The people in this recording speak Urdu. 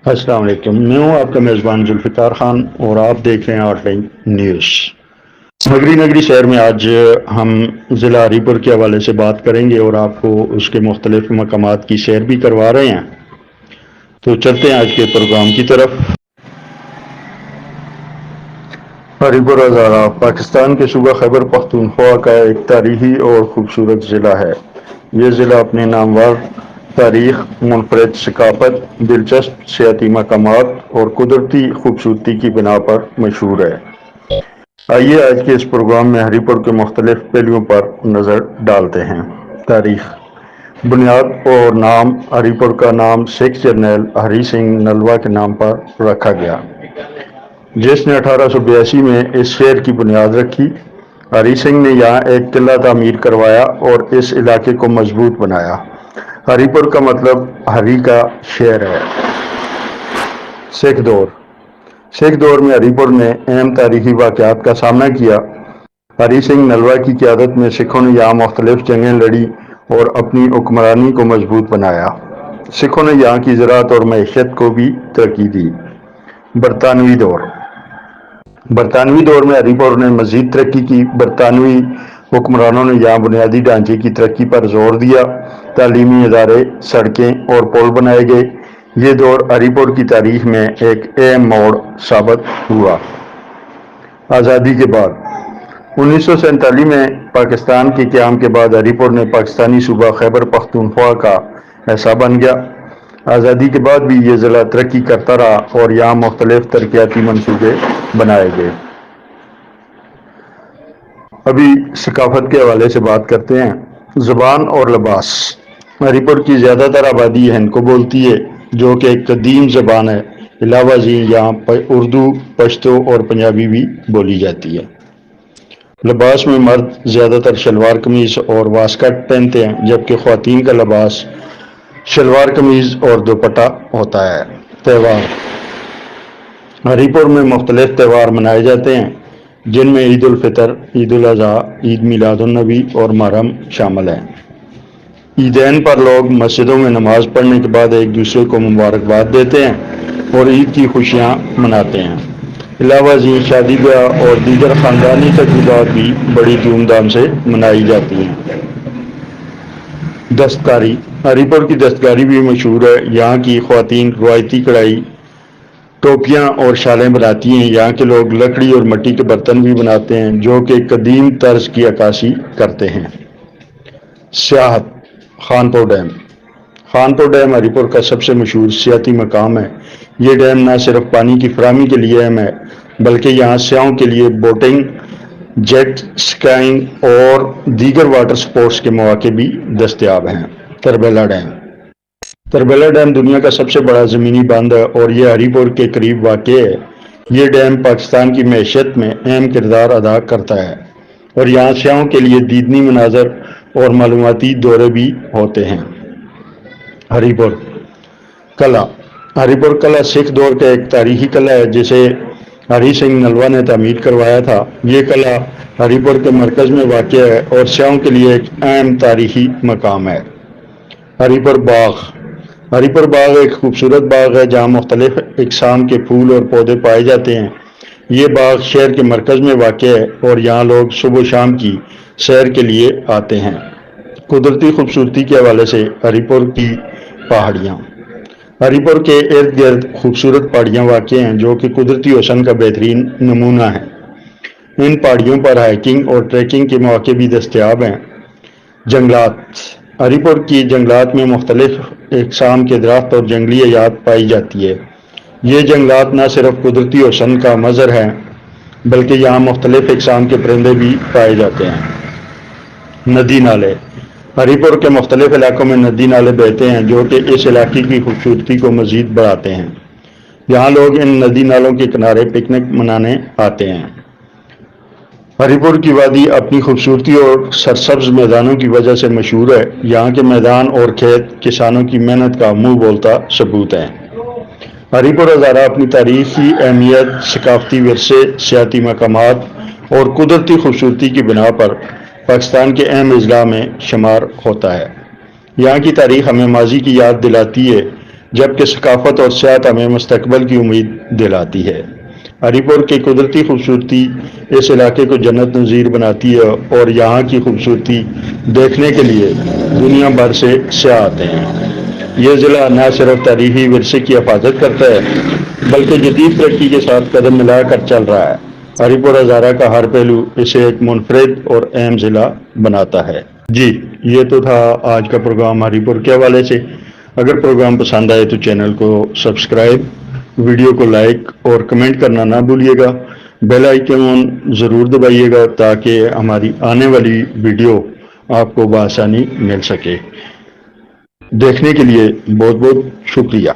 السلام علیکم، میں ہوں آپ کا میزبان ذوالفقار خان اور آپ دیکھ رہے ہیں آؤٹ لائن نیوز۔ نگری شہر میں آج ہم ضلع ہری پور کے حوالے سے بات کریں گے اور آپ کو اس کے مختلف مقامات کی سیر بھی کروا رہے ہیں۔ تو چلتے ہیں آج کے پروگرام کی طرف۔ ہری پور ہزارہ پاکستان کے صوبہ خیبر پختونخوا کا ایک تاریخی اور خوبصورت ضلع ہے۔ یہ ضلع اپنے نامور تاریخ، منفرد ثقافت، دلچسپ سیاحتی مقامات اور قدرتی خوبصورتی کی بنا پر مشہور ہے۔ آئیے آج کے اس پروگرام میں ہری پور کے مختلف پہلوؤں پر نظر ڈالتے ہیں۔ تاریخ، بنیاد اور نام۔ ہری پور کا نام سکھ جرنیل ہری سنگھ نلوا کے نام پر رکھا گیا، جس نے 1882 میں اس شہر کی بنیاد رکھی۔ ہری سنگھ نے یہاں ایک قلعہ تعمیر کروایا اور اس علاقے کو مضبوط بنایا۔ ہری پور کا مطلب ہری کا شہر ہے۔ سکھ دور میں ہری پور نے اہم تاریخی واقعات کا سامنا کیا۔ ہری سنگھ نلوا کی قیادت میں سکھوں نے یہاں مختلف جنگیں لڑی اور اپنی حکمرانی کو مضبوط بنایا۔ سکھوں نے یہاں کی زراعت اور معیشت کو بھی ترقی دی۔ برطانوی دور میں ہری پور نے مزید ترقی کی۔ برطانوی حکمرانوں نے یہاں بنیادی ڈھانچے کی ترقی پر زور دیا۔ تعلیمی ادارے، سڑکیں اور پل بنائے گئے۔ یہ دور ہری پور کی تاریخ میں ایک اہم موڑ ثابت ہوا۔ آزادی کے بعد 1947 میں پاکستان کے قیام کے بعد ہری پور نے پاکستانی صوبہ خیبر پختونخوا کا حصہ بن گیا۔ آزادی کے بعد بھی یہ ضلع ترقی کرتا رہا اور یہاں مختلف ترقیاتی منصوبے بنائے گئے۔ ابھی ثقافت کے حوالے سے بات کرتے ہیں۔ زبان اور لباس۔ ہری پور کی زیادہ تر آبادی ہندکو بولتی ہے، جو کہ ایک قدیم زبان ہے۔ علاوہ ازیں یہاں اردو، پشتو اور پنجابی بھی بولی جاتی ہے۔ لباس میں مرد زیادہ تر شلوار قمیض اور واسکٹ پہنتے ہیں، جبکہ خواتین کا لباس شلوار قمیض اور دوپٹہ ہوتا ہے۔ تہوار۔ ہری پور میں مختلف تہوار منائے جاتے ہیں، جن میں عید الفطر، عید الاضحیٰ، عید میلاد النبی اور محرم شامل ہیں۔ عیدین پر لوگ مسجدوں میں نماز پڑھنے کے بعد ایک دوسرے کو مبارکباد دیتے ہیں اور عید کی خوشیاں مناتے ہیں۔ علاوہ ازیں شادی بیاہ اور دیگر خاندانی تقریبات بھی بڑی دھوم دھام سے منائی جاتی ہیں۔ دستکاری۔ ہری پور کی دستکاری بھی مشہور ہے۔ یہاں کی خواتین روایتی کڑھائی، ٹوپیاں اور شالیں بناتی ہیں۔ یہاں کے لوگ لکڑی اور مٹی کے برتن بھی بناتے ہیں، جو کہ قدیم طرز کی عکاسی کرتے ہیں۔ سیاحت۔ خانپور ڈیم۔ خانپور ڈیم ہری پور کا سب سے مشہور سیاحتی مقام ہے۔ یہ ڈیم نہ صرف پانی کی فراہمی کے لیے اہم ہے، بلکہ یہاں سیاحوں کے لیے بوٹنگ، جیٹ سکائنگ اور دیگر واٹر سپورٹس کے مواقع بھی دستیاب ہیں۔ تربیلا ڈیم۔ تربیلا ڈیم دنیا کا سب سے بڑا زمینی بند ہے اور یہ ہری پور کے قریب واقع ہے۔ یہ ڈیم پاکستان کی معیشت میں اہم کردار ادا کرتا ہے اور یہاں سیاحوں کے لیے دیدنی مناظر اور معلوماتی دورے بھی ہوتے ہیں۔ ہری پور قلعہ۔ ہری پور قلعہ سکھ دور کا ایک تاریخی قلعہ ہے، جسے ہری سنگھ نلوا نے تعمیر کروایا تھا۔ یہ قلعہ ہری پور کے مرکز میں واقع ہے اور سیاحوں کے لیے ایک اہم تاریخی مقام ہے۔ ہری پور باغ۔ ہری پور باغ ایک خوبصورت باغ ہے، جہاں مختلف اقسام کے پھول اور پودے پائے جاتے ہیں۔ یہ باغ شہر کے مرکز میں واقع ہے اور یہاں لوگ صبح و شام کی سیر کے لیے آتے ہیں۔ قدرتی خوبصورتی کے حوالے سے ہری پور کی پہاڑیاں۔ ہری پور کے ارد گرد خوبصورت پہاڑیاں واقع ہیں، جو کہ قدرتی حسن کا بہترین نمونہ ہیں۔ ان پہاڑیوں پر ہائیکنگ اور ٹریکنگ کے مواقع بھی دستیاب ہیں۔ جنگلات۔ ہری پور کی جنگلات میں مختلف اقسام کے درخت اور جنگلی حیات پائی جاتی ہے۔ یہ جنگلات نہ صرف قدرتی حسن کا مظہر ہیں، بلکہ یہاں مختلف اقسام کے پرندے بھی پائے جاتے ہیں۔ ندی نالے۔ ہری پور کے مختلف علاقوں میں ندی نالے بہتے ہیں، جو کہ اس علاقے کی خوبصورتی کو مزید بڑھاتے ہیں۔ یہاں لوگ ان ندی نالوں کے کنارے پکنک منانے آتے ہیں۔ ہری پور کی وادی اپنی خوبصورتی اور سرسبز میدانوں کی وجہ سے مشہور ہے۔ یہاں کے میدان اور کھیت کسانوں کی محنت کا منہ بولتا ثبوت ہیں۔ ہری پور ہزارہ اپنی تاریخی اہمیت، ثقافتی ورثے، سیاحتی مقامات اور قدرتی خوبصورتی کی بنا پر پاکستان کے اہم اضلاع میں شمار ہوتا ہے۔ یہاں کی تاریخ ہمیں ماضی کی یاد دلاتی ہے جبکہ ثقافت اور سیاحت ہمیں مستقبل کی امید دلاتی ہے۔ ہری پور کی قدرتی خوبصورتی اس علاقے کو جنت نظیر بناتی ہے اور یہاں کی خوبصورتی دیکھنے کے لیے دنیا بھر سے سیاح آتے ہیں۔ یہ ضلع نہ صرف تاریخی ورثے کی حفاظت کرتا ہے بلکہ جدید ترقی کے ساتھ قدم ملا کر چل رہا ہے۔ ہری پور ہزارہ کا ہر پہلو اسے ایک منفرد اور اہم ضلع بناتا ہے۔ جی، یہ تو تھا آج کا پروگرام ہری پور کے حوالے سے۔ اگر پروگرام پسند آئے تو چینل کو سبسکرائب، ویڈیو کو لائک اور کمنٹ کرنا نہ بھولیے گا۔ بیل آئیکن ضرور دبائیے گا تاکہ ہماری آنے والی ویڈیو آپ کو بآسانی مل سکے۔ دیکھنے کے لیے بہت بہت شکریہ۔